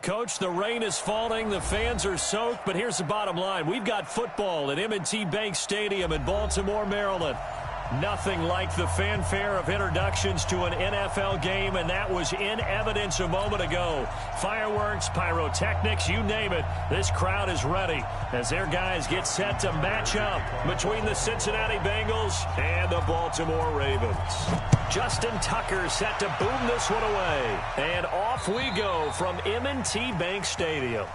Coach, the rain is falling, the fans are soaked, but here's the bottom line. We've got football at M&T Bank Stadium in Baltimore, Maryland. Nothing like the fanfare of introductions to an NFL game, and that was in evidence a moment ago. Fireworks, pyrotechnics, you name it. This crowd is ready as their guys get set to match up between the Cincinnati Bengals and the Baltimore Ravens. Justin Tucker set to boom this one away. And off we go from M&T Bank Stadium.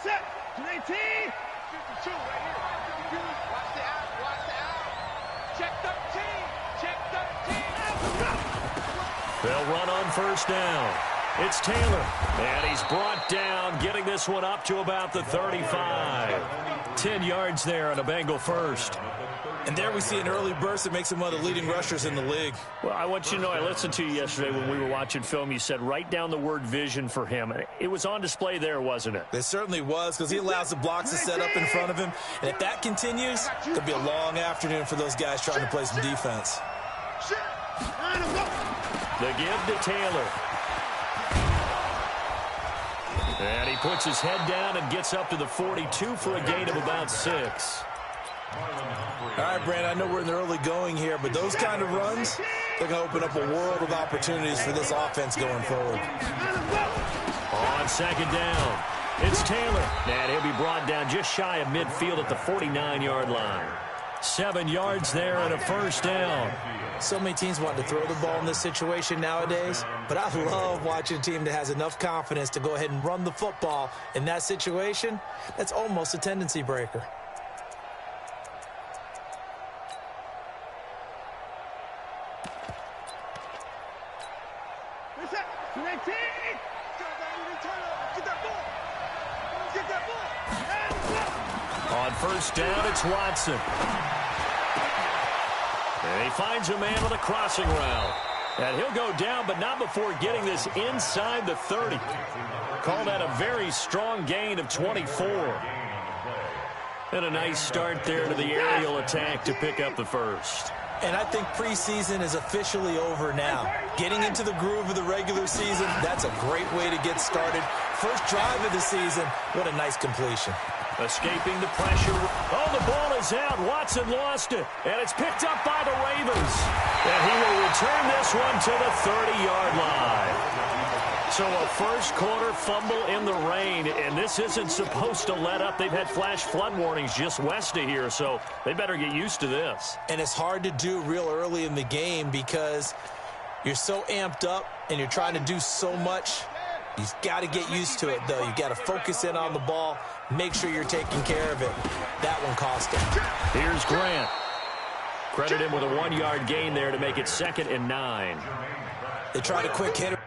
Set. 218. 52 right here. Watch the out. Watch the out. Check 13. Check 13. They'll run on first down. It's Taylor. And he's brought down, getting this one up to about the 35. 10 yards there on a Bengal first. And there we see an early burst that makes him one of the leading rushers in the league. Well, I want you to know, I listened to you yesterday when we were watching film. You said write down the word vision for him. It was on display there, wasn't it? It certainly was, because he allows the blocks to set up in front of him. And if that continues, it could be a long afternoon for those guys trying to play some defense. The give to Taylor. And he puts his head down and gets up to the 42 for a gain of about 6. All right, Brand, I know we're in the early going here, but those kind of runs, they're going to open up a world of opportunities for this offense going forward. On second down, it's Taylor. And he'll be brought down just shy of midfield at the 49-yard line. 7 yards there and a first down. So many teams want to throw the ball in this situation nowadays, but I love watching a team that has enough confidence to go ahead and run the football in that situation. That's almost a tendency breaker. On first down, it's Watson. And he finds a man with a crossing route. And he'll go down, but not before getting this inside the 30. Call that a very strong gain of 24. And a nice start there to the aerial attack to pick up the first. And I think preseason is officially over now. Getting into the groove of the regular season, that's a great way to get started. First drive of the season, what a nice completion. Escaping the pressure. Oh, the ball is out. Watson lost it. And it's picked up by the Ravens. And he will return this one to the 30-yard line. So a first quarter fumble in the rain, and this isn't supposed to let up. They've had flash flood warnings just west of here, so they better get used to this. And it's hard to do real early in the game because you're so amped up and you're trying to do so much. You've got to get used to it, though. You've got to focus in on the ball, make sure you're taking care of it. That one cost him. Here's Grant. Credit him with a 1-yard gain there to make it 2nd and 9. They tried a quick hitter.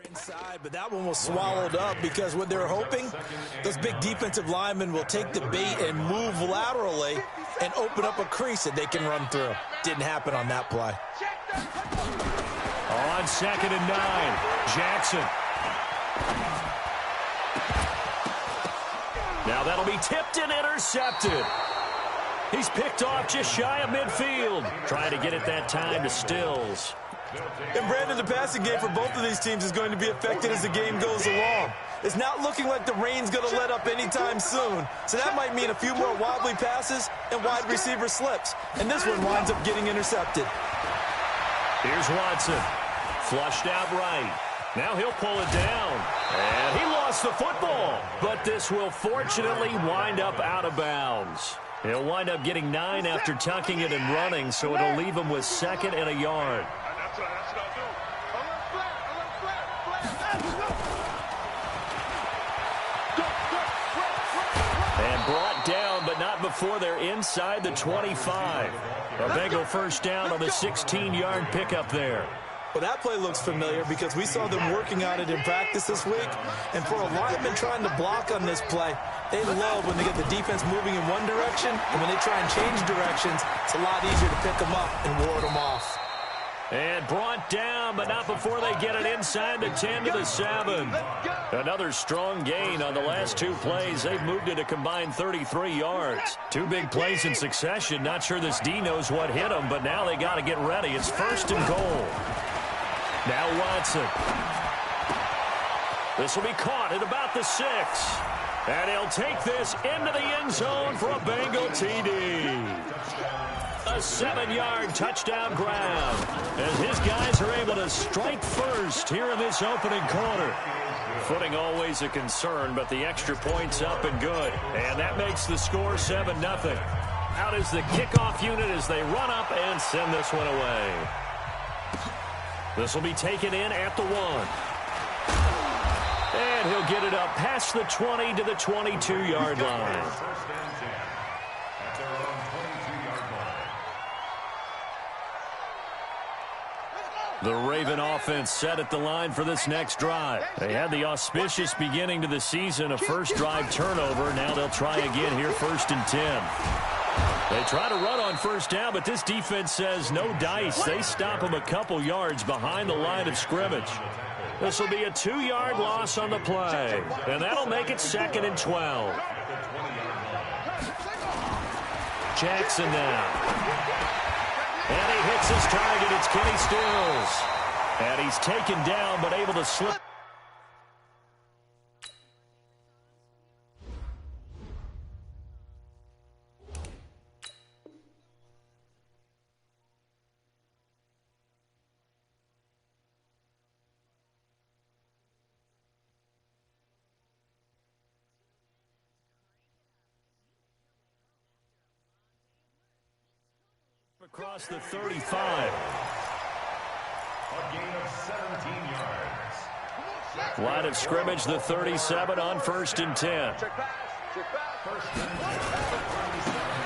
Inside, but that one was swallowed up because what they're hoping, those big defensive linemen will take the bait and move laterally and open up a crease that they can run through. Didn't happen on that play. On 2nd and 9, Jackson. Now that'll be tipped and intercepted. He's picked off just shy of midfield. Trying to get it that time to Stills. And Brandon, the passing game for both of these teams is going to be affected as the game goes along. It's not looking like the rain's going to let up anytime soon. So that might mean a few more wobbly passes and wide receiver slips. And this one winds up getting intercepted. Here's Watson. Flushed out right. Now he'll pull it down. And he lost the football. But this will fortunately wind up out of bounds. He'll wind up getting 9 after tucking it and running, so it'll leave him with 2nd and a yard. And brought down, but not before they're inside the 25. A Bengal first down on the 16-yard pickup there. Well, that play looks familiar because we saw them working on it in practice this week. And for a lineman trying to block on this play, they love when they get the defense moving in one direction, and when they try and change directions, it's a lot easier to pick them up and ward them off. And brought down, but not before they get it inside the 10 to the 7. Another strong gain on the last two plays. They've moved it a combined 33 yards. Two big plays in succession. Not sure this D knows what hit them, but now they got to get ready. It's 1st and goal. Now Watson. This will be caught at about the 6. And he'll take this into the end zone for a Bengal TD. A 7-yard touchdown grab as his guys are able to strike first here in this opening quarter. Footing always a concern, but the extra point's up and good. And that makes the score 7-0. Out is the kickoff unit as they run up and send this one away. This will be taken in at the 1. And he'll get it up past the 20 to the 22-yard line. The Raven offense set at the line for this next drive. They had the auspicious beginning to the season, a first drive turnover. Now they'll try again here, 1st and 10. They try to run on first down, but this defense says no dice. They stop them a couple yards behind the line of scrimmage. This will be a 2-yard loss on the play, and that'll make it 2nd and 12. Jackson now. And he hits his target. It's Kenny Stills. And he's taken down but able to slip. Across the 35. A gain of 17 yards. Line of scrimmage, the 37 on 1st and 10.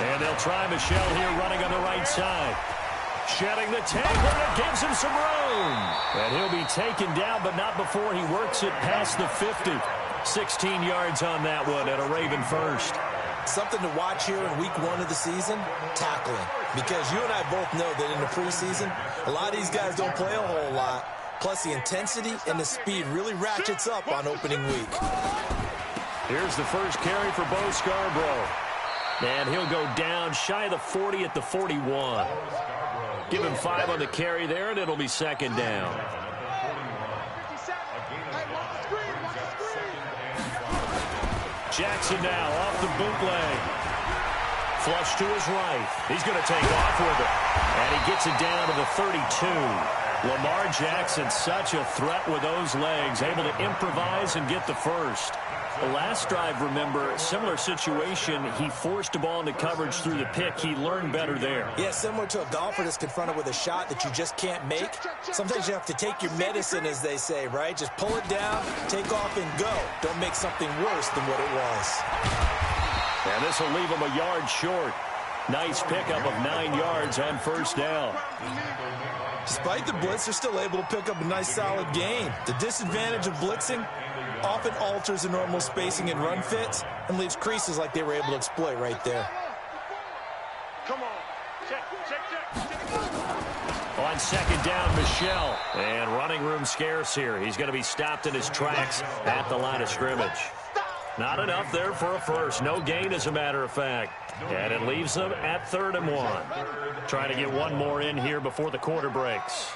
And they'll try Michelle here running on the right side. Shedding the tackle, and it gives him some room. And he'll be taken down, but not before he works it past the 50. 16 yards on that one at a Raven first. Something to watch here in week 1 of the season, tackling. Because you and I both know that in the preseason, a lot of these guys don't play a whole lot. Plus, the intensity and the speed really ratchets up on opening week. Here's the first carry for Bo Scarborough. And he'll go down shy of the 40 at the 41. Give him 5 on the carry there, and it'll be 2nd down. Jackson now off the bootleg. Flush to his right. He's going to take off with it. And he gets it down to the 32. Lamar Jackson, such a threat with those legs, able to improvise and get the first. The last drive, remember, similar situation. He forced a ball into coverage through the pick. He learned better there. Yeah, similar to a golfer that's confronted with a shot that you just can't make. Sometimes you have to take your medicine, as they say, right? Just pull it down, take off, and go. Don't make something worse than what it was. And this will leave him a yard short. Nice pickup of 9 yards on 1st down. Despite the blitz, they're still able to pick up a nice solid gain. The disadvantage of blitzing often alters the normal spacing and run fits and leaves creases like they were able to exploit right there. Come on. Check. On 2nd down, Michelle. And running room scarce here. He's going to be stopped in his tracks at the line of scrimmage. Not enough there for a first. No gain, as a matter of fact. And it leaves them at 3rd and 1. Trying to get one more in here before the quarter breaks.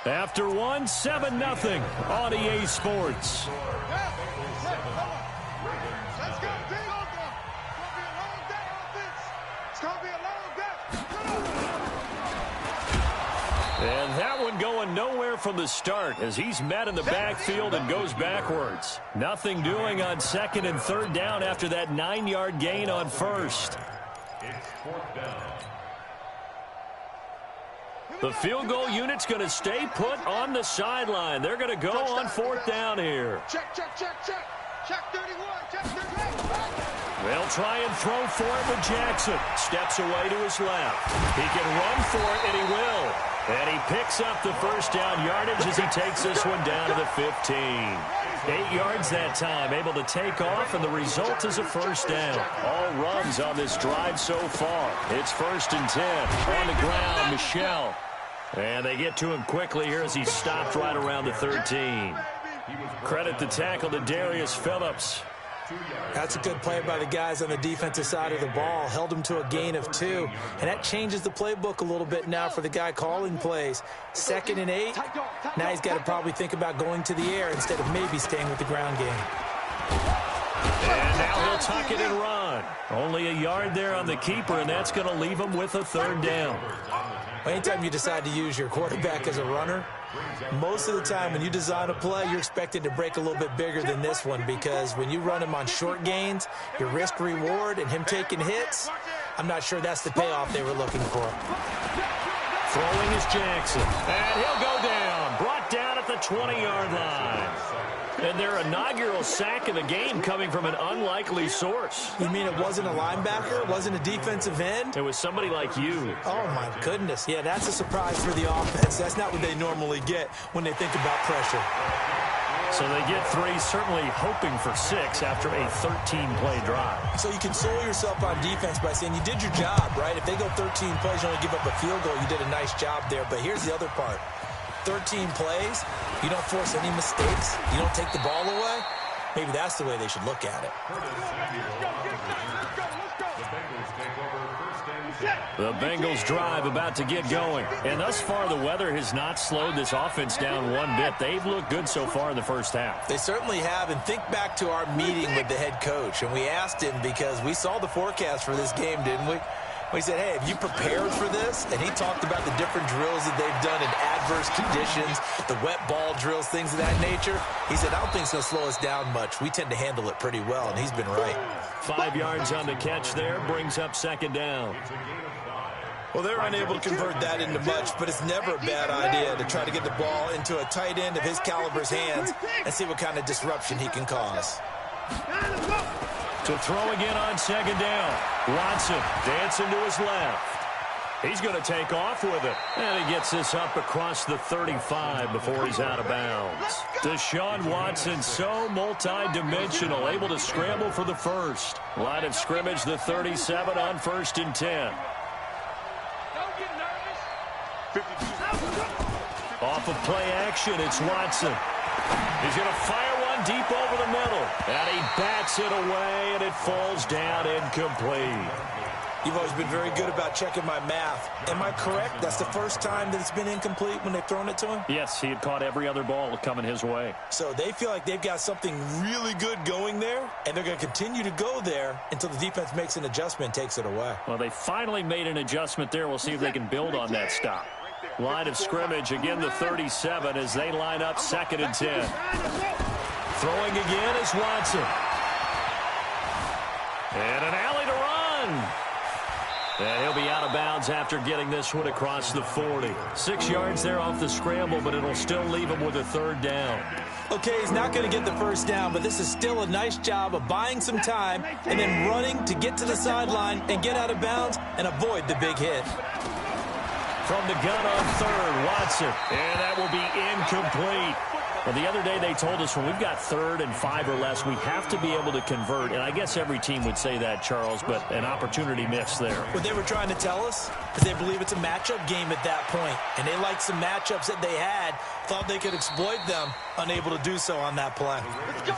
After 1, 7-0 on EA Sports. And that one going nowhere from the start as he's met in the backfield and goes backwards. Nothing doing on 2nd and 3rd down after that 9-yard gain on 1st. It's 4th down. The field goal unit's going to stay put on the sideline. They're going to go on 4th down here. Check 31. Check 31. They'll try and throw for it with Jackson. Steps away to his left. He can run for it, and he will. And he picks up the first down yardage as he takes this one down to the 15. 8 yards that time, able to take off, and the result is a first down. All runs on this drive so far. It's 1st and 10. On the ground, Michel. And they get to him quickly here as he's stopped right around the 13. Credit the tackle to Darius Phillips. That's a good play by the guys on the defensive side of the ball. Held him to a gain of 2. And that changes the playbook a little bit now for the guy calling plays. 2nd and 8. Now he's got to probably think about going to the air instead of maybe staying with the ground game. And now he'll tuck it and run. Only a yard there on the keeper, and that's going to leave him with a 3rd down. Anytime you decide to use your quarterback as a runner, most of the time when you design a play, you're expected to break a little bit bigger than this one, because when you run him on short gains, your risk-reward and him taking hits, I'm not sure that's the payoff they were looking for. Throwing is Jackson, and he'll go down. Brought down at the 20-yard line. And their inaugural sack of the game coming from an unlikely source. You mean it wasn't a linebacker? It wasn't a defensive end? It was somebody like you. Oh, my goodness. Yeah, that's a surprise for the offense. That's not what they normally get when they think about pressure. So they get 3, certainly hoping for 6 after a 13-play drive. So you console yourself on defense by saying you did your job, right? If they go 13 plays, you only give up a field goal, you did a nice job there. But here's the other part. 13 plays, you don't force any mistakes, you don't take the ball away. Maybe that's the way they should look at it. The Bengals drive about to get going. And thus far, the weather has not slowed this offense down one bit. They've looked good so far in the first half. They certainly have. And think back to our meeting with the head coach. And we asked him, because we saw the forecast for this game, didn't we? We said, hey, have you prepared for this? And he talked about the different drills that they've done in adverse conditions, the wet ball drills, things of that nature. He said, I don't think it's going to slow us down much. We tend to handle it pretty well, and he's been right. 5 yards on the catch there, brings up 2nd down. Well, they're unable to convert that into much, but it's never a bad idea to try to get the ball into a tight end of his caliber's hands and see what kind of disruption he can cause. To throw again on 2nd down. Watson dancing to his left. He's going to take off with it. And he gets this up across the 35 before he's out of bounds. Deshaun Watson, so multi-dimensional, able to scramble for the first. Line of scrimmage, the 37 on 1st and 10. Off of play action, it's Watson. He's going to fire one deep over the middle. And he bats it away, and it falls down incomplete. You've always been very good about checking my math. Am I correct? That's the first time that it's been incomplete when they've thrown it to him? Yes, he had caught every other ball coming his way. So they feel like they've got something really good going there, and they're going to continue to go there until the defense makes an adjustment and takes it away. Well, they finally made an adjustment there. We'll see if they can build on that stop. Line of scrimmage, again the 37 as they line up 2nd and 10. Throwing again is Watson. And an alley to run. And he'll be out of bounds after getting this one across the 40. 6 yards there off the scramble, but it'll still leave him with a 3rd down. Okay, he's not going to get the first down, but this is still a nice job of buying some time and then running to get to the sideline and get out of bounds and avoid the big hit. From the gun on 3rd, Watson. And that will be incomplete. Well, the other day they told us when we've got 3rd and 5 or less, we have to be able to convert. And I guess every team would say that, Charles, but an opportunity missed there. What they were trying to tell us is they believe it's a matchup game at that point. And they liked some matchups that they had, thought they could exploit them, unable to do so on that play. Let's go.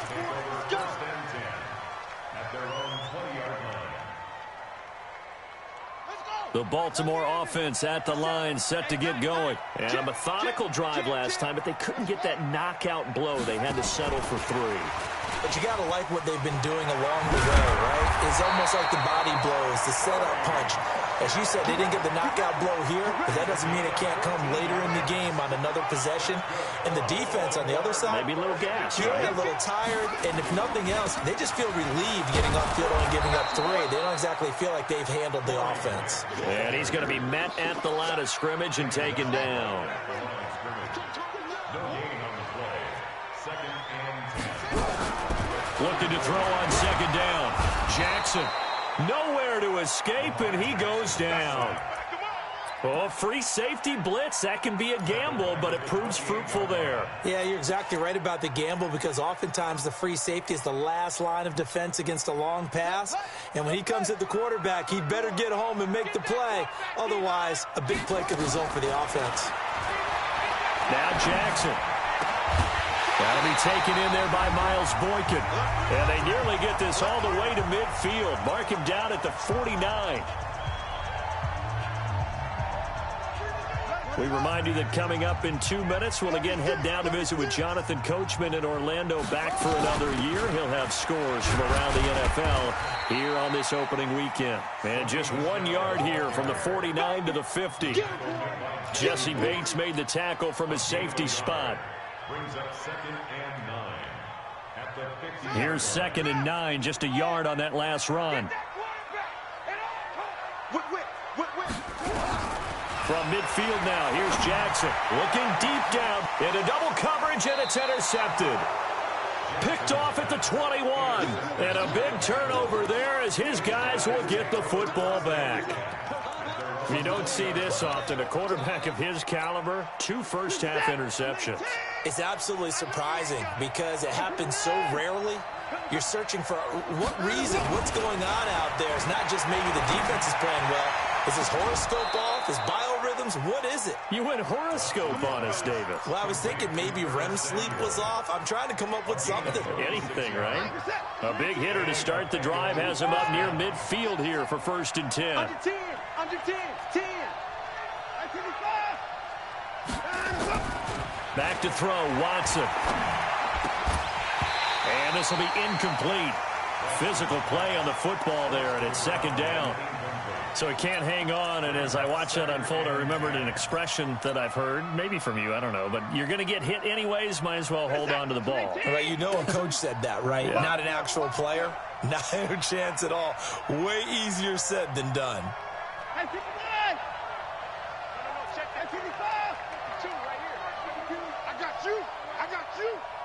The Baltimore offense at the line, set to get going. And a methodical drive last time, but they couldn't get that knockout blow. They had to settle for 3. But you got to like what they've been doing along the way, right? It's almost like the body blows, the setup punch. As you said, they didn't get the knockout blow here, but that doesn't mean it can't come later in the game on another possession. And the defense on the other side, maybe a little gas, right? right? A little tired, and if nothing else, they just feel relieved getting off field and giving up 3. They don't exactly feel like they've handled the offense. And he's going to be met at the line of scrimmage and taken down. Looking to throw on 2nd down. Jackson, nowhere to escape, and he goes down. Oh, free safety blitz, that can be a gamble, but it proves fruitful there. Yeah, you're exactly right about the gamble because oftentimes the free safety is the last line of defense against a long pass. And when he comes at the quarterback, he'd better get home and make the play. Otherwise, a big play could result for the offense. Now Jackson. That'll be taken in there by Miles Boykin. And they nearly get this all the way to midfield. Mark him down at the 49. We remind you that coming up in 2 minutes, we'll again head down to visit with Jonathan Coachman in Orlando, back for another year. He'll have scores from around the NFL here on this opening weekend. And just 1 yard here from the 49 to the 50. Jesse Bates made the tackle from his safety spot. Brings up 2nd and 9 at the 50. Here's 2nd and 9, just a yard on that last run. From midfield now, here's Jackson. Looking deep down into double coverage, and it's intercepted. Picked off at the 21. And a big turnover there as his guys will get the football back. You don't see this often. A quarterback of his caliber, 2 first-half interceptions. It's absolutely surprising because it happens so rarely. You're searching for what reason, what's going on out there. It's not just maybe the defense is playing well. Is his horoscope off? His biorhythms? What is it? You went horoscope on us, David. Well, I was thinking maybe REM sleep was off. I'm trying to come up with something. Anything, right? A big hitter to start the drive has him up near midfield here for 1st and 10. Under 10, 10. Back to throw, Watson. And this will be incomplete. Physical play on the football there, and it's 2nd down. So he can't hang on, and as I watch that unfold, I remembered an expression that I've heard, maybe from you, I don't know, but you're going to get hit anyways, might as well hold on to the ball. Well, you know a coach said that, right? Yeah. Not an actual player. Not a chance at all. Way easier said than done. Hey, 59! No, check that 55. 52 right here. I got you.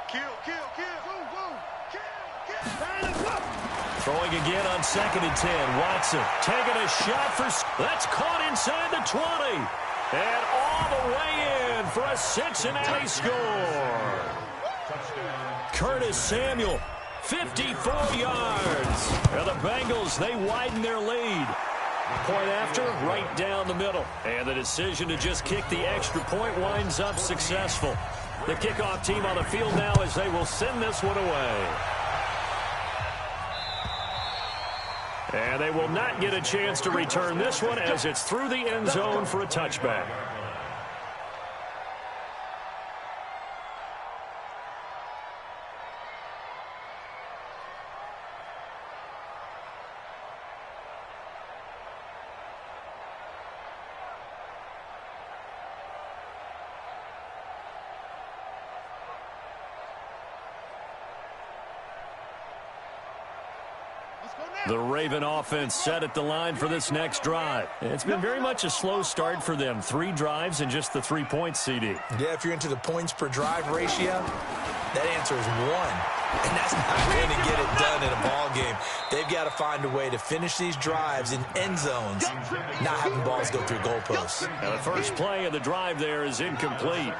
Kill. Boom. Kill. Throwing again on 2nd and 10. Watson taking a shot for... That's caught inside the 20. And all the way in for a Cincinnati score. Curtis Samuel, 54 yards. And the Bengals, they widen their lead. Point after, right down the middle. And the decision to just kick the extra point winds up successful. The kickoff team on the field now as they will send this one away. And they will not get a chance to return this one as it's through the end zone for a touchback. The Raven offense set at the line for this next drive. It's been very much a slow start for them. 3 drives and just the 3 points, CD. Yeah, if you're into the points per drive ratio, that answer is 1. And that's not going to get it done in a ball game. They've got to find a way to finish these drives in end zones, not having balls go through goalposts. Now the first play of the drive there is incomplete.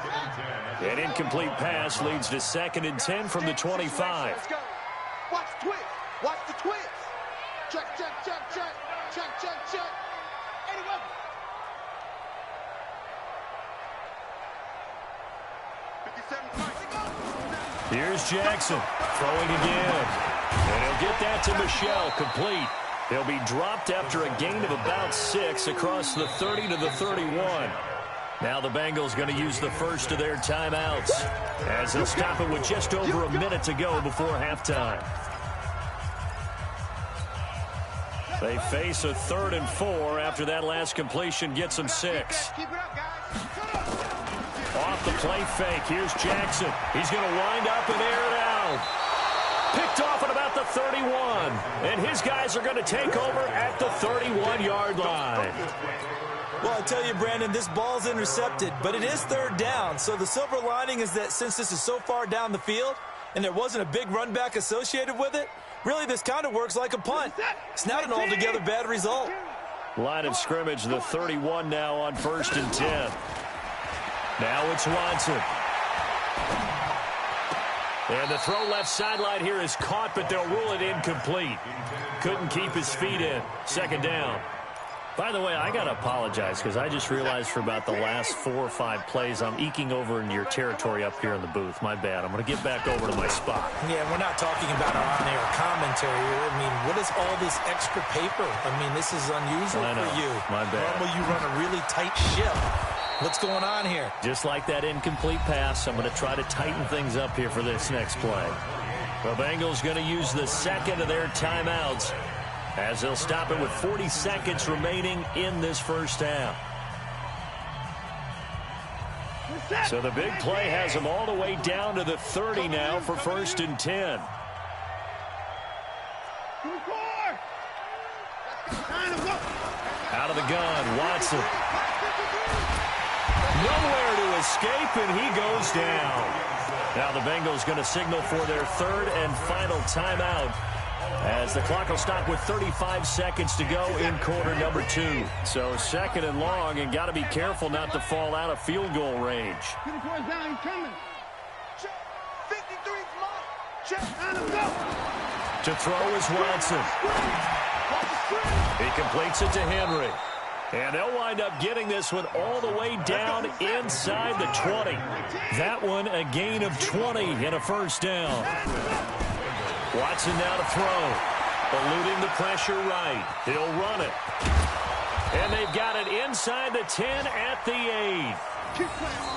An incomplete pass leads to 2nd and 10 from the 25. Let's go. Watch the twist. Watch the twist. Check. 81. Here's Jackson throwing again. And he'll get that to Michel, complete. He'll be dropped after a gain of about 6 across the 30 to the 31. Now the Bengals going to use the first of their timeouts as they'll stop it with just over a minute to go before halftime. They face a 3rd and 4 after that last completion gets them 6. Off the play fake, here's Jackson. He's going to wind up and air it out. Picked off at about the 31. And his guys are going to take over at the 31-yard line. Well, I tell you, Brandon, this ball's intercepted, but it is 3rd down. So the silver lining is that since this is so far down the field, and there wasn't a big run back associated with it, really this kind of works like a punt. It's not an altogether bad result. Line of scrimmage, the 31 now on 1st and 10. Now it's Watson. And the throw left sideline here is caught, but they'll rule it incomplete. Couldn't keep his feet in. 2nd down. By the way, I got to apologize because I just realized for about the last 4 or 5 plays, I'm eking over into your territory up here in the booth. My bad. I'm going to get back over to my spot. Yeah, we're not talking about our on-air commentary here. I mean, what is all this extra paper? I mean, this is unusual for you. My bad. Normally you run a really tight ship. What's going on here? Just like that incomplete pass, I'm going to try to tighten things up here for this next play. The Bengals going to use the 2nd of their timeouts, as they'll stop it with 40 seconds remaining in this first half. So the big play has them all the way down to the 30 now for 1st and 10. Out of the gun, Watson. Nowhere to escape, and he goes down. Now the Bengals going to signal for their 3rd and final timeout, as the clock will stop with 35 seconds to go in quarter number 2. So 2nd and long, and got to be careful not to fall out of field goal range. To throw is Watson. He completes it to Henry. And they'll wind up getting this one all the way down inside the 20. That one a gain of 20 and a 1st down. Watson now to throw. Eluding the pressure right. He'll run it. And they've got it inside the 10 at the 8.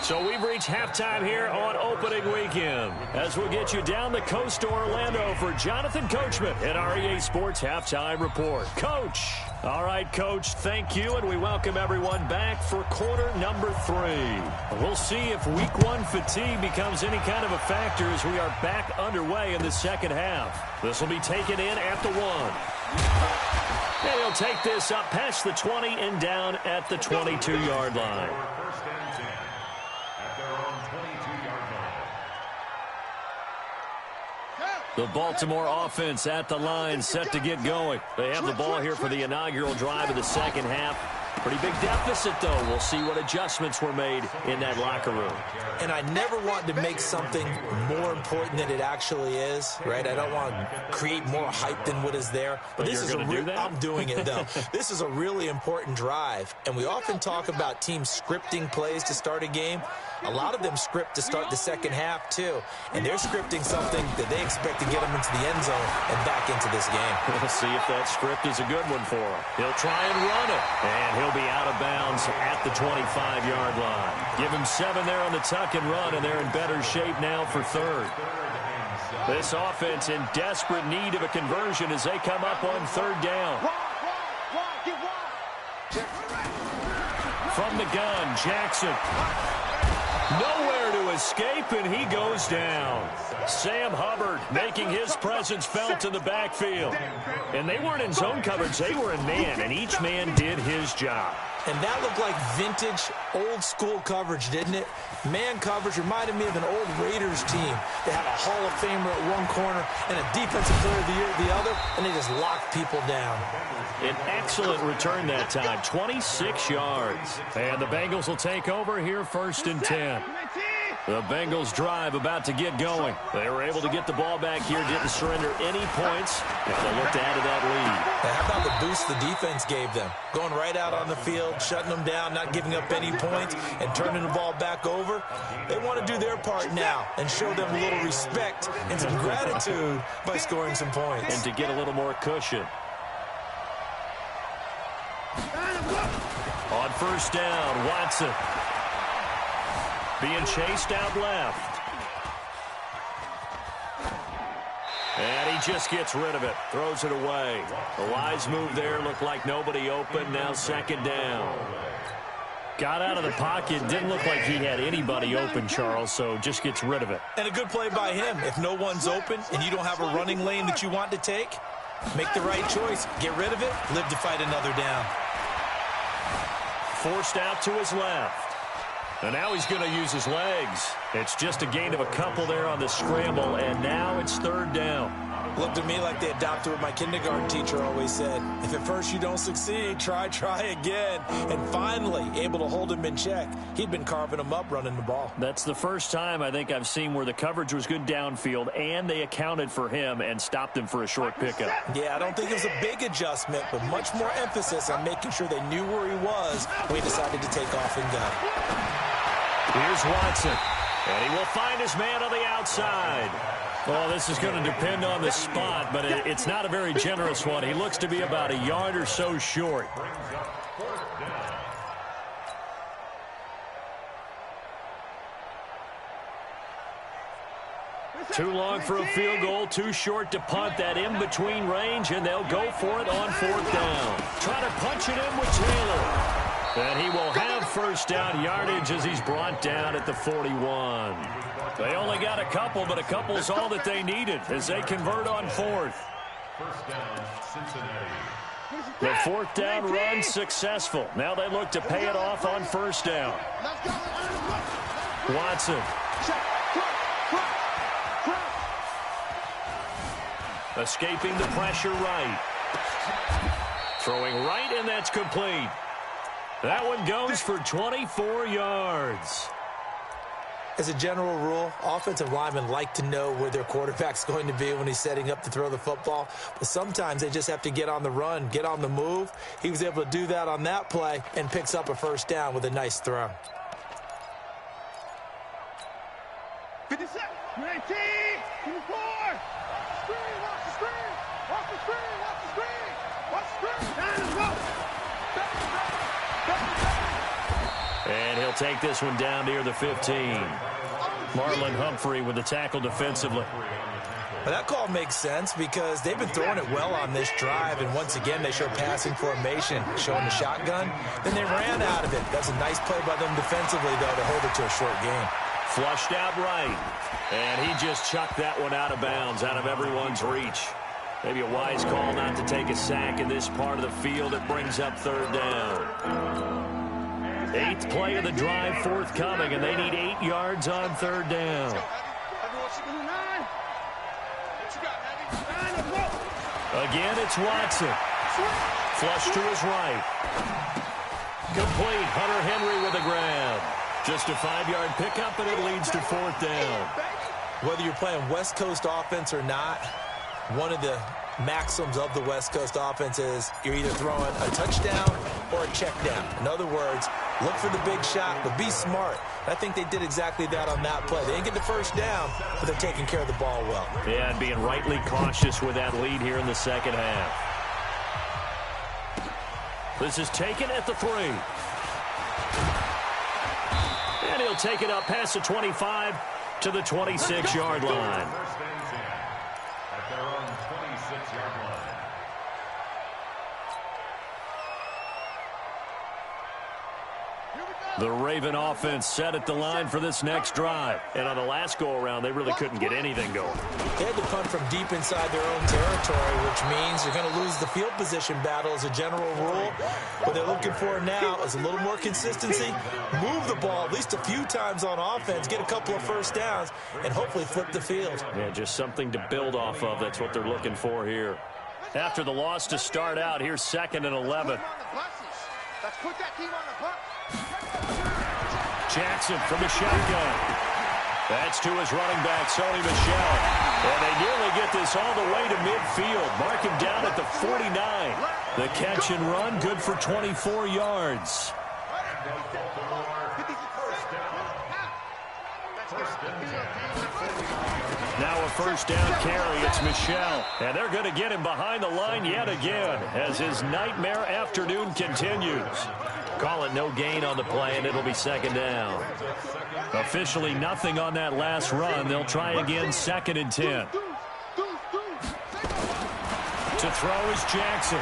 So we've reached halftime here on opening weekend, as we'll get you down the coast to Orlando for Jonathan Coachman at our EA Sports Halftime Report. Coach. All right, Coach, thank you, and we welcome everyone back for quarter number 3. We'll see if week 1 fatigue becomes any kind of a factor as we are back underway in the second half. This will be taken in at the 1. And he'll take this up past the 20 and down at the 22-yard line. The Baltimore offense at the line, set to get going. They have the ball here for the inaugural drive of the second half. Pretty big deficit, though. We'll see what adjustments were made in that locker room. And I never want to make something more important than it actually is, right? I don't want to create more hype than what is there. But this is I'm doing it, though. This is a really important drive. And we often talk about teams scripting plays to start a game. A lot of them script to start the second half, too. And they're scripting something that they expect to get them into the end zone and back into this game. We'll see if that script is a good one for him. He'll try and run it. And he'll be out of bounds at the 25-yard line. Give him 7 there on the tuck and run, and they're in better shape now for 3rd. This offense in desperate need of a conversion as they come up on 3rd down. From the gun, Jackson. Nowhere to escape, and he goes down. Sam Hubbard making his presence felt in the backfield. And they weren't in zone coverage, they were in man, and each man did his job. And that looked like vintage, old-school coverage, didn't it? Man coverage reminded me of an old Raiders team. They had a Hall of Famer at one corner and a Defensive Player of the Year at the other, and they just locked people down. An excellent return that time, 26 yards. And the Bengals will take over here 1st and 10. The Bengals drive about to get going. They were able to get the ball back here, didn't surrender any points. Now they'll look to add to that lead. How about the boost the defense gave them? Going right out on the field, shutting them down, not giving up any points, and turning the ball back over. They want to do their part now and show them a little respect and some gratitude by scoring some points. And to get a little more cushion. On 1st down, Watson. Being chased out left. And he just gets rid of it. Throws it away. A wise move there. Looked like nobody open. Now 2nd down. Got out of the pocket. Didn't look like he had anybody open, Charles, so just gets rid of it. And a good play by him. If no one's open and you don't have a running lane that you want to take, make the right choice. Get rid of it. Live to fight another down. Forced out to his left. And now he's going to use his legs. It's just a gain of a couple there on the scramble, and now it's third down. Looked to me like they adopted what my kindergarten teacher always said. If at first you don't succeed, try again. And finally, able to hold him in check. He'd been carving him up running the ball. That's the first time I think I've seen where the coverage was good downfield, and they accounted for him and stopped him for a short pickup. Yeah, I don't think it was a big adjustment, but much more emphasis on making sure they knew where he was when he decided to take off and go. Here's Watson, and he will find his man on the outside. Well, this is going to depend on the spot, but it's not a very generous one. He looks to be about a yard or so short. Too long for a field goal, too short to punt. That in-between range, and they'll go for it on fourth down. Try to punch it in with Taylor. And he will have first down yardage as he's brought down at the 41. They only got a couple, but a couple's all that they needed as they convert on fourth. First down, Cincinnati. The fourth down run successful. Now they look to pay it off on first down. Watson. Escaping the pressure right. Throwing right, and that's complete. That one goes for 24 yards. As a general rule, offensive linemen like to know where their quarterback's going to be when he's setting up to throw the football. But sometimes they just have to get on the run, get on the move. He was able to do that on that play and picks up a first down with a nice throw. 57, 19, 24. Watch the screen, watch the screen, watch the screen, watch the screen, watch the screen. And he'll take this one down near the 15. Marlon Humphrey with the tackle defensively. Well, that call makes sense because they've been throwing it well on this drive, and once again they show passing formation, showing the shotgun. Then they ran out of it. That's a nice play by them defensively, though, to hold it to a short game. Flushed out right. And he just chucked that one out of bounds, out of everyone's reach. Maybe a wise call not to take a sack in this part of the field. It brings up third down. 8th play of the drive forthcoming, and they need 8 yards on third down. Again, it's Watson. Flush to his right. Complete. Hunter Henry with a grab. Just a 5-yard pickup, and it leads to fourth down. Whether you're playing West Coast offense or not, one of the maxims of the West Coast offense is you're either throwing a touchdown or a check down. In other words, look for the big shot, but be smart. I think they did exactly that on that play. They didn't get the first down, but they're taking care of the ball well. Yeah, and being rightly cautious with that lead here in the second half. This is taken at the 3. And he'll take it up past the 25 to the 26-yard line. At their own 26-yard line. The Raven offense set at the line for this next drive. And on the last go-around, they really couldn't get anything going. They had to punt from deep inside their own territory, which means they're going to lose the field position battle as a general rule. What they're looking for now is a little more consistency, move the ball at least a few times on offense, get a couple of first downs, and hopefully flip the field. Yeah, just something to build off of. That's what they're looking for here. After the loss to start out, here's 2nd and 11. Let's put that team on the bus. Jackson from the shotgun. That's to his running back, Sony Michel. And they nearly get this all the way to midfield. Mark him down at the 49. The catch and run, good for 24 yards. Now a first down carry. It's Michel. And they're going to get him behind the line yet again as his nightmare afternoon continues. Call it no gain on the play, and it'll be 2nd down. Officially nothing on that last run. They'll try again, 2nd and 10. To throw is Jackson.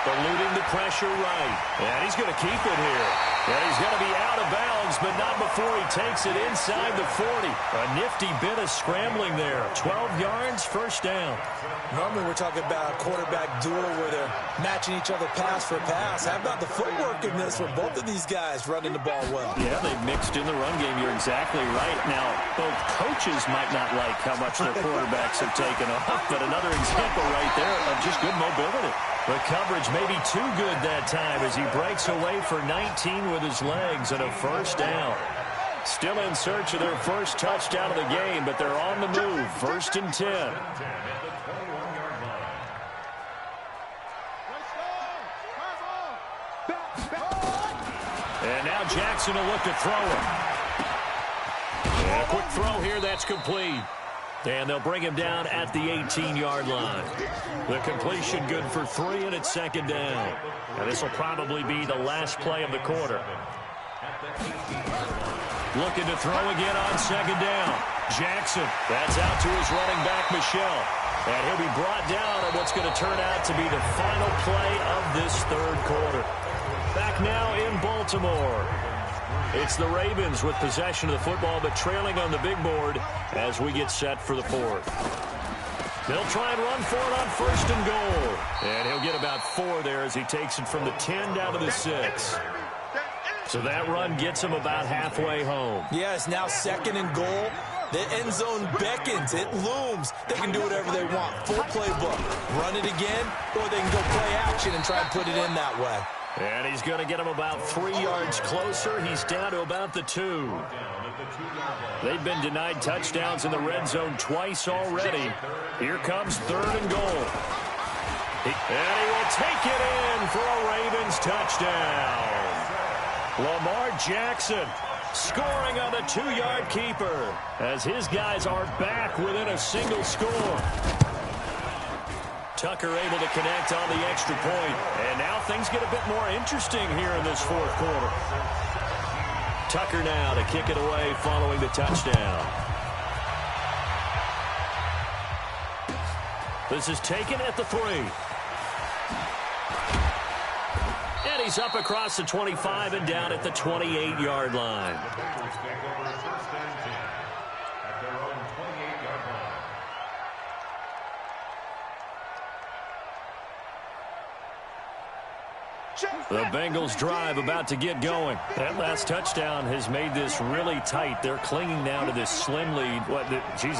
Eluding the pressure right. And he's going to keep it here. And he's going to be out of bounds, but not before he takes it inside the 40. A nifty bit of scrambling there. 12 yards, first down. Normally we're talking about a quarterback duel where they're matching each other pass for pass. How about the footwork in this for both of these guys running the ball well? Yeah, they've mixed in the run game. You're exactly right. Now, both coaches might not like how much their quarterbacks have taken off, but another example right there of just good mobility. The coverage may be too good that time as he breaks away for 19 with his legs and a first down. Still in search of their first touchdown of the game, but they're on the move. First and 10. And now Jackson will look to throw it. And a quick throw here, that's complete. And they'll bring him down at the 18-yard line. The completion good for 3, and it's second down. And this will probably be the last play of the quarter. Looking to throw again on second down. Jackson, that's out to his running back, Michelle. And he'll be brought down on what's going to turn out to be the final play of this third quarter. Back now in Baltimore. It's the Ravens with possession of the football, but trailing on the big board as we get set for the fourth. They'll try and run for it on first and goal. And he'll get about 4 there as he takes it from the 10 down to the 6. So that run gets him about halfway home. Yeah, it's now second and goal. The end zone beckons. It looms. They can do whatever they want. Full playbook. Run it again, or they can go play action and try and put it in that way. And he's going to get him about 3 yards closer. He's down to about the 2. They've been denied touchdowns in the red zone twice already. Here comes third and goal. And he will take it in for a Ravens touchdown. Lamar Jackson scoring on the 2-yard keeper as his guys are back within a single score. Tucker able to connect on the extra point. And now things get a bit more interesting here in this fourth quarter. Tucker now to kick it away following the touchdown. This is taken at the 3. And he's up across the 25 and down at the 28-yard line. The Bengals drive about to get going. That last touchdown has made this really tight. They're clinging now to this slim lead.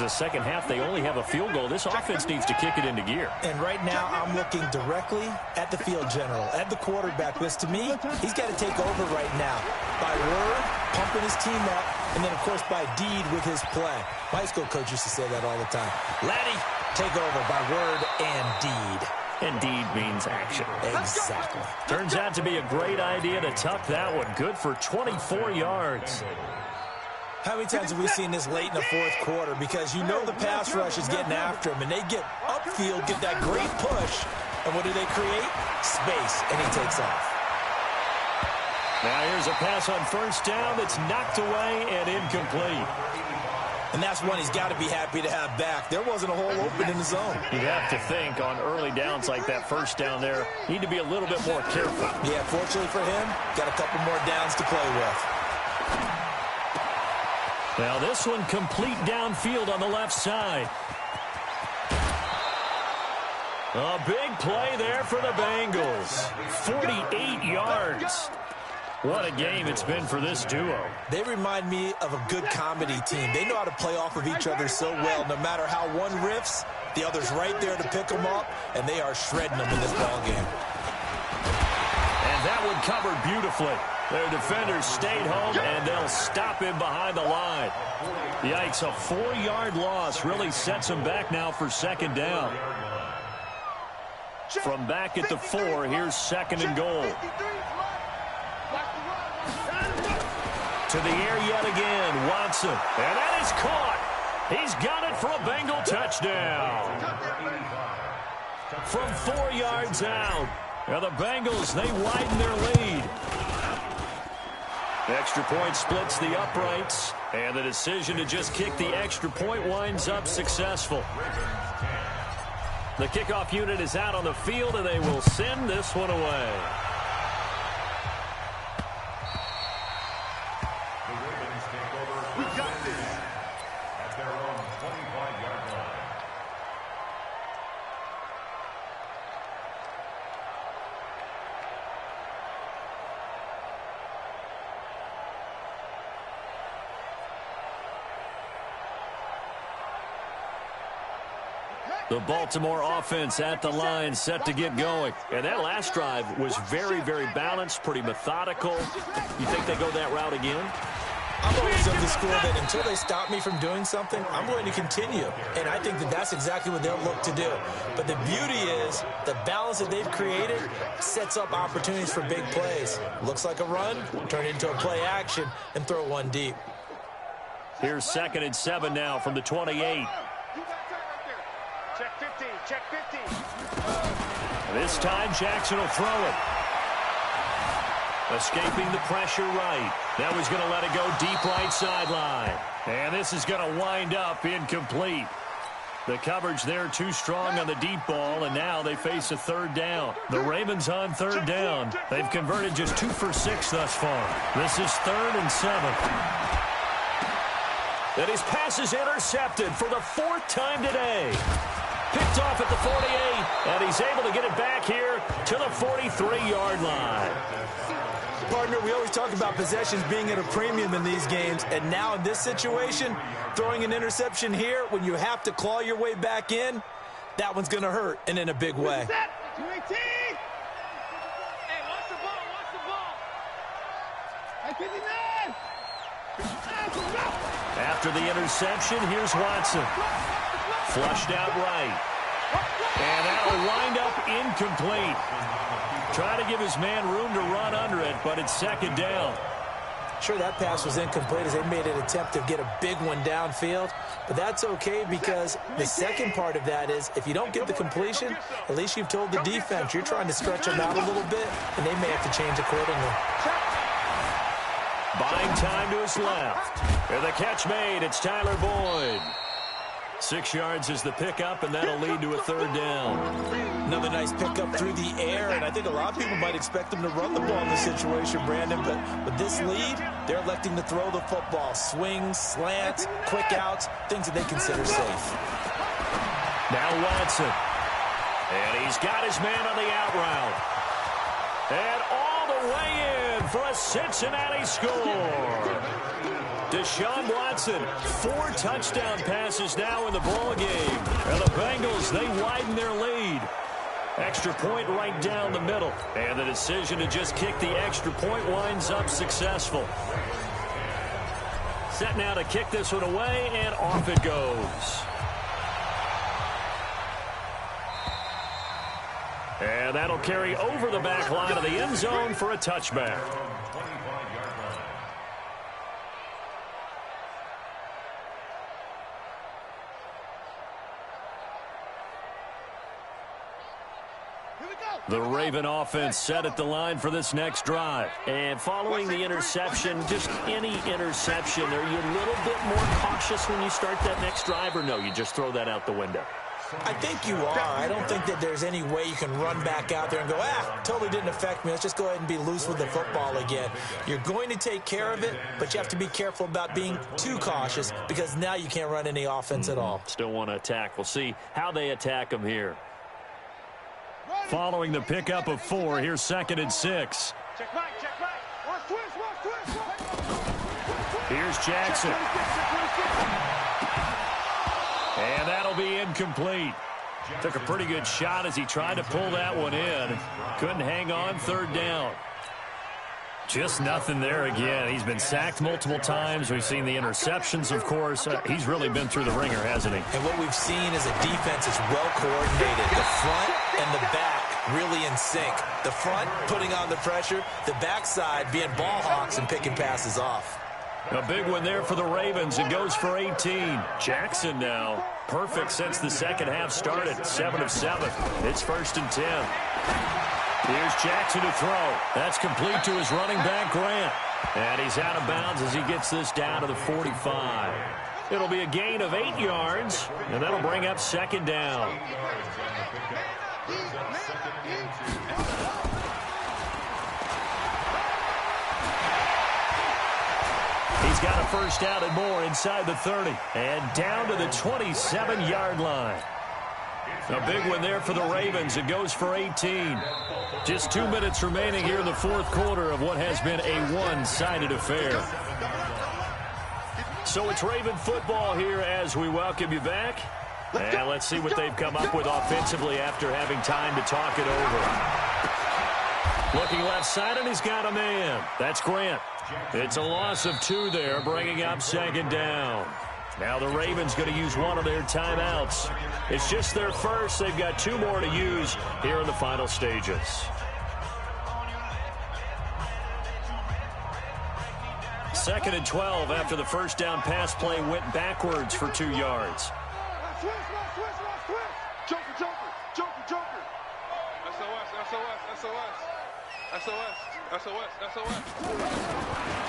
Second half, they only have a field goal. This offense needs to kick it into gear. And right now, I'm looking directly at the field general, at the quarterback. Because to me, he's got to take over right now. By word, pumping his team up, and then, of course, by deed with his play. My high school coach used to say that all the time. Laddie, take over by word and deed. Indeed means action. Exactly. Turns out to be a great idea to tuck that one. Good for 24 yards. How many times have we seen this late in the fourth quarter? Because you know the pass rush is getting after him, and they get upfield, get that great push, and what do they create? Space, and he takes off. Now here's a pass on first down that's knocked away and incomplete. And that's one he's got to be happy to have back. There wasn't a hole open in the zone. You'd have to think on early downs like that first down there, need to be a little bit more careful. Yeah, fortunately for him, got a couple more downs to play with. Now this one complete downfield on the left side. A big play there for the Bengals. 48 yards. What a game it's been for this duo. They remind me of a good comedy team. They know how to play off of each other so well. No matter how one riffs, the other's right there to pick them up, and they are shredding them in this ball game. And that one covered beautifully. Their defenders stayed home, and they'll stop him behind the line. Yikes, a 4-yard loss really sets them back now for second down. From back at the 4, here's second and goal. To the air yet again, Watson. And that is caught. He's got it for a Bengal touchdown. From 4 yards out. Now the Bengals, they widen their lead. The extra point splits the uprights. And the decision to just kick the extra point winds up successful. The kickoff unit is out on the field, and they will send this one away. The Baltimore offense at the line, set to get going. And that last drive was very, very balanced, pretty methodical. You think they go that route again? I'm always of the school that until they stop me from doing something, I'm going to continue. And I think that that's exactly what they'll look to do. But the beauty is the balance that they've created sets up opportunities for big plays. Looks like a run, turn it into a play action, and throw one deep. Here's 2nd and 7 now from the 28. Check 50, check 50. This time Jackson will throw it. Escaping the pressure right. That was going to let it go deep right sideline. And this is going to wind up incomplete. The coverage there too strong on the deep ball, and now they face a 3rd down. The Ravens on 3rd down. They've converted just 2 for 6 thus far. This is 3rd and 7. And his pass is intercepted for the 4th time today. Picked off at the 48, and he's able to get it back here to the 43-yard line. Partner, we always talk about possessions being at a premium in these games, and now in this situation, throwing an interception here when you have to claw your way back in, that one's going to hurt, and in a big way. Hey, watch the ball, watch the ball. Hey, 59. After the interception, here's Watson. Flushed out right. And that'll wind up incomplete. Trying to give his man room to run under it, but it's 2nd down. Sure, that pass was incomplete as they made an attempt to get a big one downfield, but that's okay because the second part of that is if you don't get the completion, at least you've told the defense you're trying to stretch them out a little bit, and they may have to change accordingly. Buying time to his left. And the catch made. It's Tyler Boyd. 6 yards is the pickup, and that'll lead to a 3rd down. Another nice pickup through the air, and I think a lot of people might expect them to run the ball in this situation, Brandon, but with this lead, they're electing to throw the football. Swings, slants, quick outs, things that they consider safe. Now Watson. And he's got his man on the out route. And all the way in for a Cincinnati score. Deshaun Watson, 4 touchdown passes now in the ball game. And the Bengals, they widen their lead. Extra point right down the middle. And the decision to just kick the extra point winds up successful. Set now to kick this one away, and off it goes. And that'll carry over the back line of the end zone for a touchback. The Raven offense set at the line for this next drive. And following the interception, just any interception, are you a little bit more cautious when you start that next drive, or no, you just throw that out the window? I think you are. I don't think that there's any way you can run back out there and go, totally didn't affect me. Let's just go ahead and be loose with the football again. You're going to take care of it, but you have to be careful about being too cautious because now you can't run any offense at all. Still want to attack. We'll see how they attack them here. Following the pickup of 4, here's 2nd and 6. Check right, check right. Watch twist. Here's Jackson. And that'll be incomplete. Took a pretty good shot as he tried to pull that one in. Couldn't hang on, 3rd down. Just nothing there again. He's been sacked multiple times. We've seen the interceptions, of course. He's really been through the ringer, hasn't he? And what we've seen is a defense that's well coordinated. The front and the back really in sync. The front putting on the pressure, the backside being ball hawks and picking passes off. A big one there for the Ravens. It goes for 18. Jackson now. Perfect since the second half started. 7 of 7. It's 1st and 10. Here's Jackson to throw. That's complete to his running back, Grant. And he's out of bounds as he gets this down to the 45. It'll be a gain of 8 yards, and that'll bring up 2nd down. He's got a first down and more inside the 30. And down to the 27-yard line. A big one there for the Ravens. It goes for 18. Just 2 minutes remaining here in the 4th quarter of what has been a one-sided affair. So it's Raven football here as we welcome you back. And let's see what they've come up with offensively after having time to talk it over. Looking left side, and he's got a man. That's Grant. It's a loss of 2 there, bringing up second down. Now the Ravens going to use one of their timeouts. It's just their first. They've got 2 more to use here in the final stages. Second and 12 after the first down pass play went backwards for 2 yards.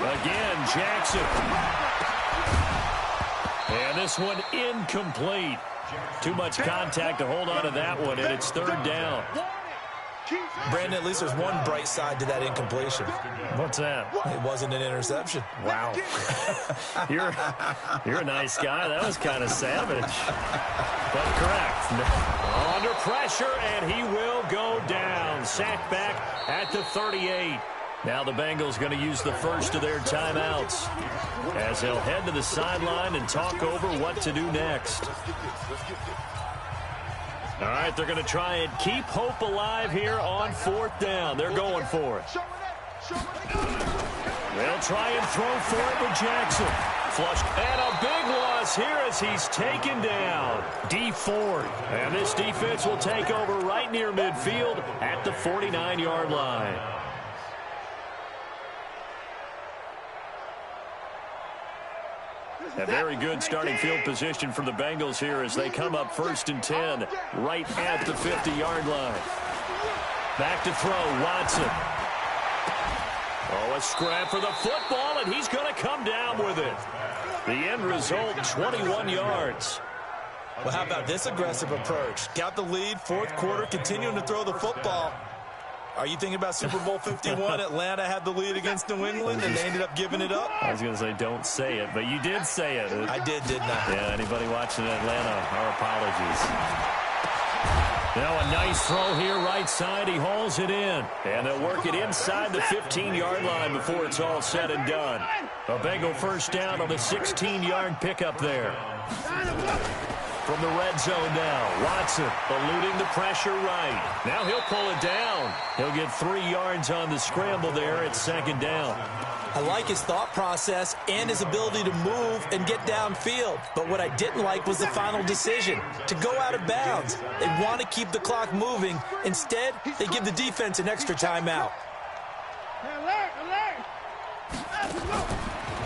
Again, Jackson. And this one incomplete. Too much contact to hold on to that one, and it's 3rd down. Brandon, at least there's one bright side to that incompletion. What's that? It wasn't an interception. Wow. You're a nice guy. That was kind of savage. But correct. Under pressure, and he will go down. Sacked back at the 38. Now the Bengals going to use the first of their timeouts as they'll head to the sideline and talk over what to do next. All right, they're going to try and keep hope alive here on 4th down. They're going for it. They'll try and throw for it with Jackson. Flush. And a big loss here as he's taken down. D Ford. And this defense will take over right near midfield at the 49-yard line. A very good starting field position for the Bengals here as they come up 1st and 10 right at the 50-yard line. Back to throw, Watson. Oh, a scrap for the football, and he's going to come down with it. The end result, 21 yards. Well, how about this aggressive approach? Got the lead, 4th quarter, continuing to throw the football. Are you thinking about Super Bowl 51? Atlanta had the lead against New England, and they ended up giving it up? I was going to say, don't say it, but you did say it. I did, didn't I? Yeah, anybody watching Atlanta, our apologies. Now a nice throw here, right side. He hauls it in. And they'll work it inside the 15-yard line before it's all said and done. A Bengal first down on the 16-yard pickup there. From the red zone now, Watson eluding the pressure right. Now he'll pull it down. He'll get 3 yards on the scramble there at 2nd down. I like his thought process and his ability to move and get downfield. But what I didn't like was the final decision, to go out of bounds. They want to keep the clock moving. Instead, they give the defense an extra timeout.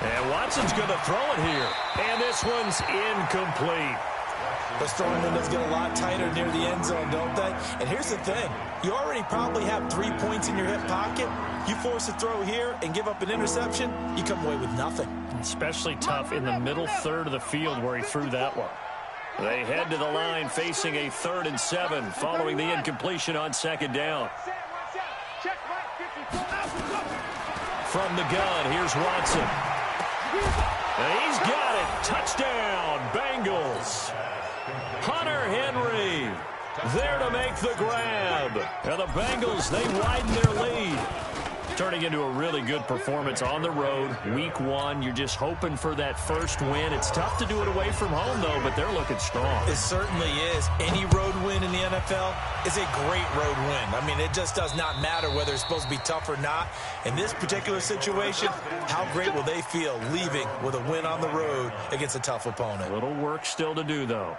And Watson's going to throw it here. And this one's incomplete. The throwing windows get a lot tighter near the end zone, don't they? And here's the thing. You already probably have 3 points in your hip pocket. You force a throw here and give up an interception, you come away with nothing. Especially tough in the middle third of the field where he threw that one. They head to the line facing a 3rd and 7 following the incompletion on 2nd down. From the gun, here's Watson. And he's got it. Touchdown, Bengals. Hunter Henry there to make the grab. And the Bengals, they widen their lead. Turning into a really good performance on the road. Week 1, you're just hoping for that first win. It's tough to do it away from home, though, but they're looking strong. It certainly is. Any road win in the NFL is a great road win. I mean, it just does not matter whether it's supposed to be tough or not. In this particular situation, how great will they feel leaving with a win on the road against a tough opponent? A little work still to do, though.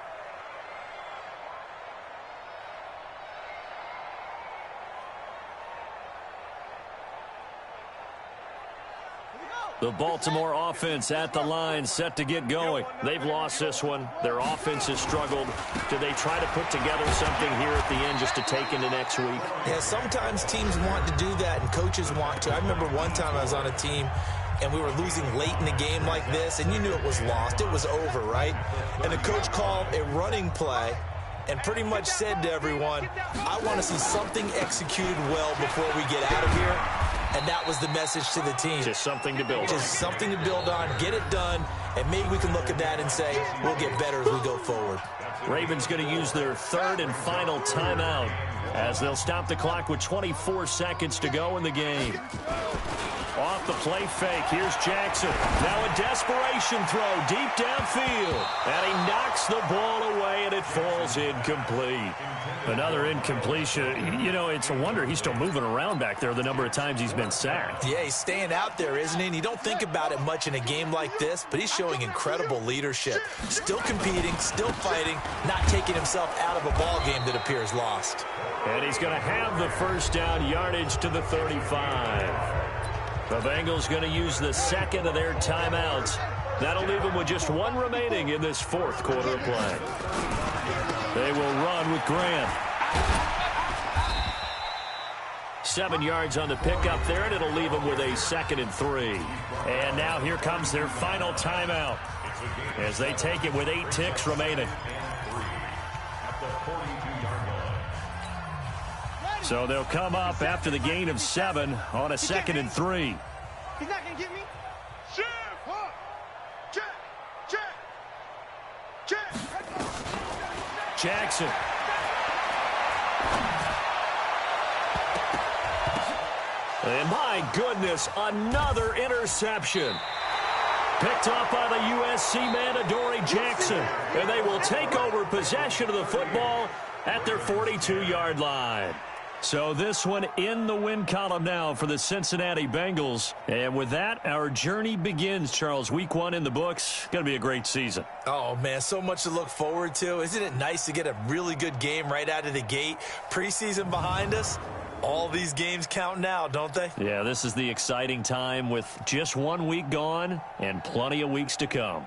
The Baltimore offense at the line, set to get going. They've lost this one. Their offense has struggled. Do they try to put together something here at the end just to take into next week? Yeah, sometimes teams want to do that and coaches want to. I remember one time I was on a team and we were losing late in the game like this, and you knew it was lost. It was over, right? And the coach called a running play and pretty much said to everyone, I want to see something executed well before we get out of here. And that was the message to the team. Just something to build on. Just something to build on, get it done, And maybe we can look at that and say, we'll get better as we go forward. Ravens going to use their third and final timeout as they'll stop the clock with 24 seconds to go in the game. Off the play fake, here's Jackson. Now a desperation throw deep downfield. And he knocks the ball away, and it falls incomplete. Another incompletion. You know, it's a wonder he's still moving around back there the number of times he's been sacked. Yeah, he's staying out there, isn't he? And you don't think about it much in a game like this, but he's showing incredible leadership. Still competing, still fighting, not taking himself out of a ball game that appears lost. And he's going to have the first down yardage to the 35. The Bengals going to use the second of their timeouts. That'll leave them with just one remaining in this fourth quarter of play. They will run with Grant. 7 yards on the pickup there, and it'll leave them with a 2nd and 3. And now here comes their final timeout as they take it with 8 ticks remaining. So they'll come up after the gain of 7 on a 2nd and 3. He's not going to get me. Check. Jackson. And my goodness, another interception. Picked off by the USC man, Adoree Jackson. And they will take over possession of the football at their 42-yard line. So this one in the win column now for the Cincinnati Bengals. And with that, our journey begins, Charles. Week 1 in the books. Going to be a great season. Oh, man, so much to look forward to. Isn't it nice to get a really good game right out of the gate? Preseason behind us. All these games count now, don't they? Yeah, this is the exciting time with just 1 week gone and plenty of weeks to come.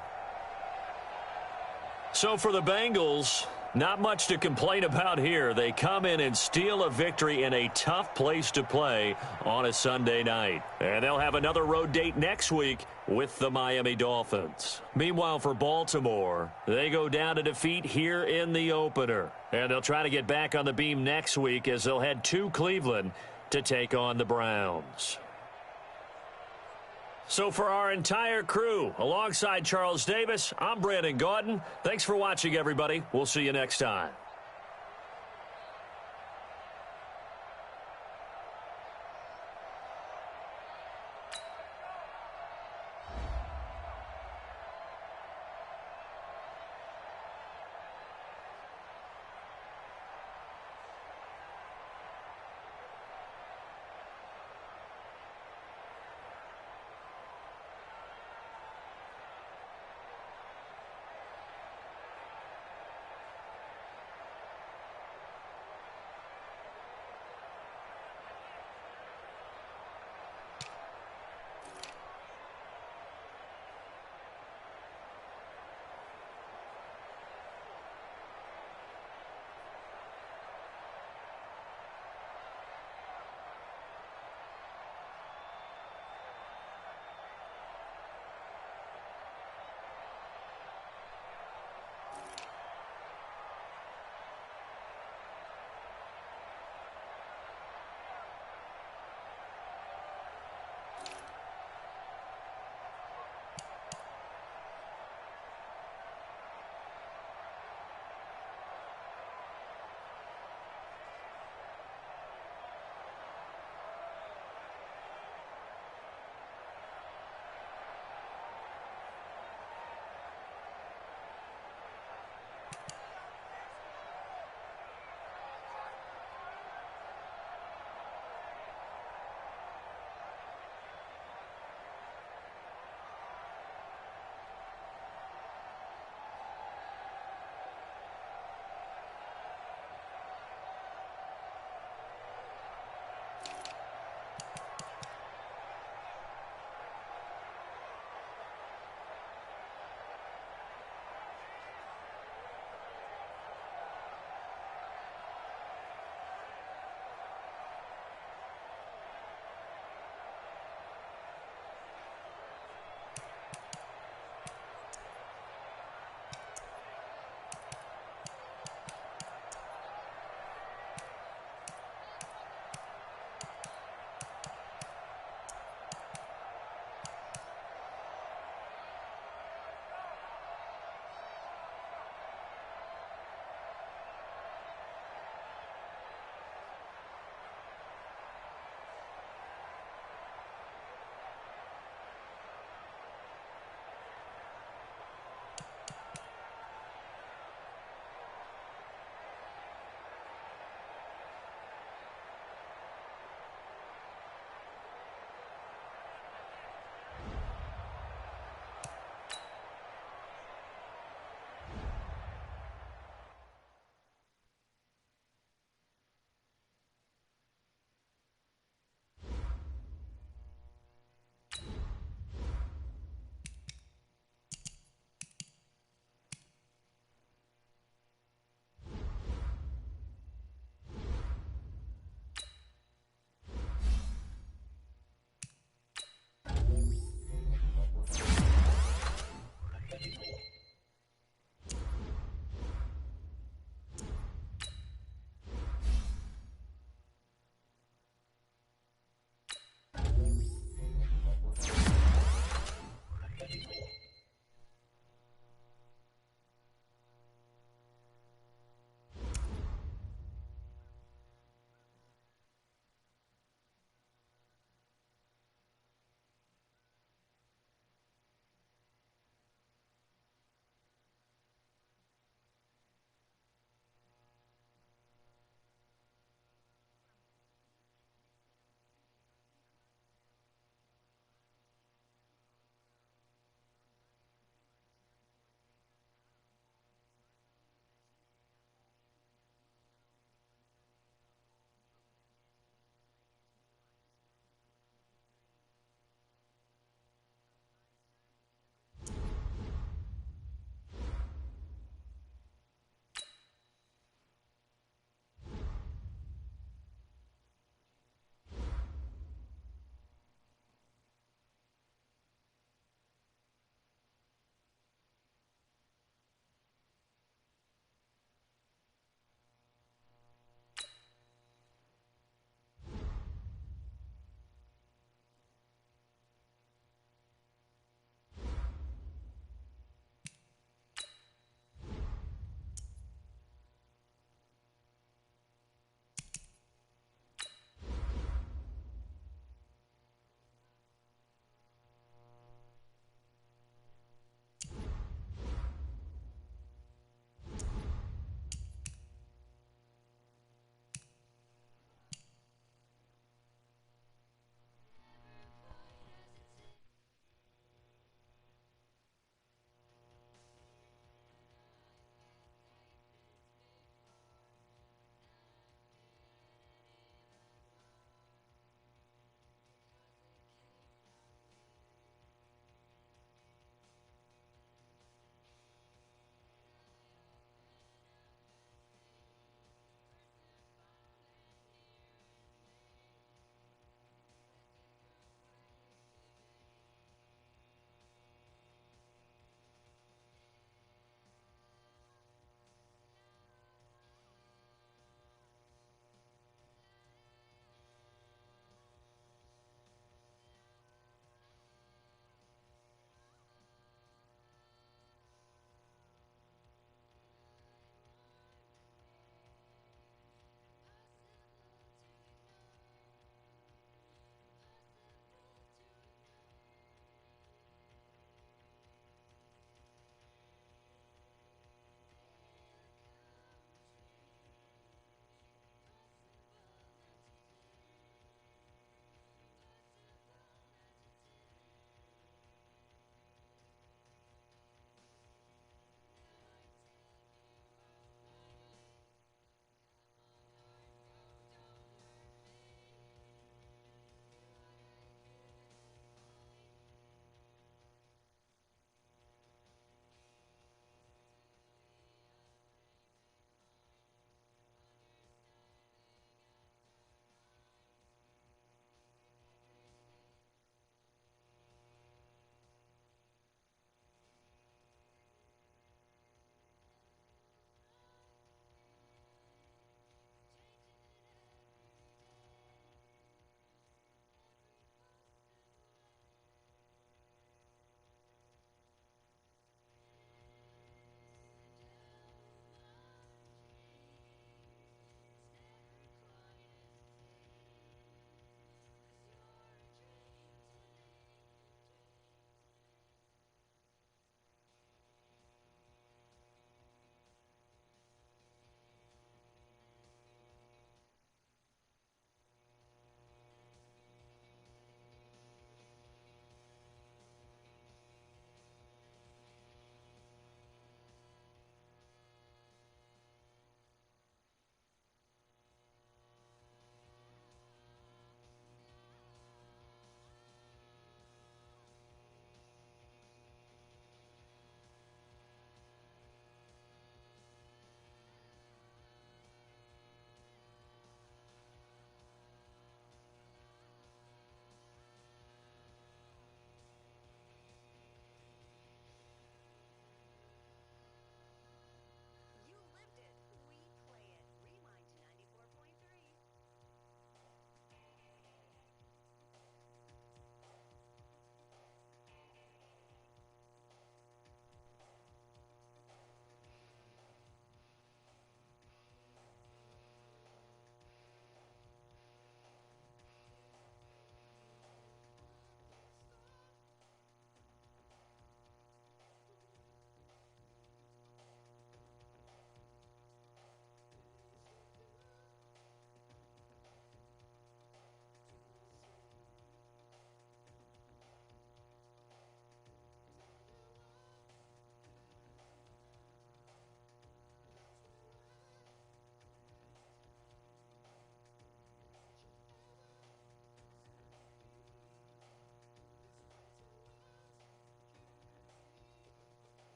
So for the Bengals, not much to complain about here. They come in and steal a victory in a tough place to play on a Sunday night. And they'll have another road date next week with the Miami Dolphins. Meanwhile, for Baltimore, they go down to defeat here in the opener. And they'll try to get back on the beam next week as they'll head to Cleveland to take on the Browns. So for our entire crew, alongside Charles Davis, I'm Brandon Gaudin. Thanks for watching, everybody. We'll see you next time.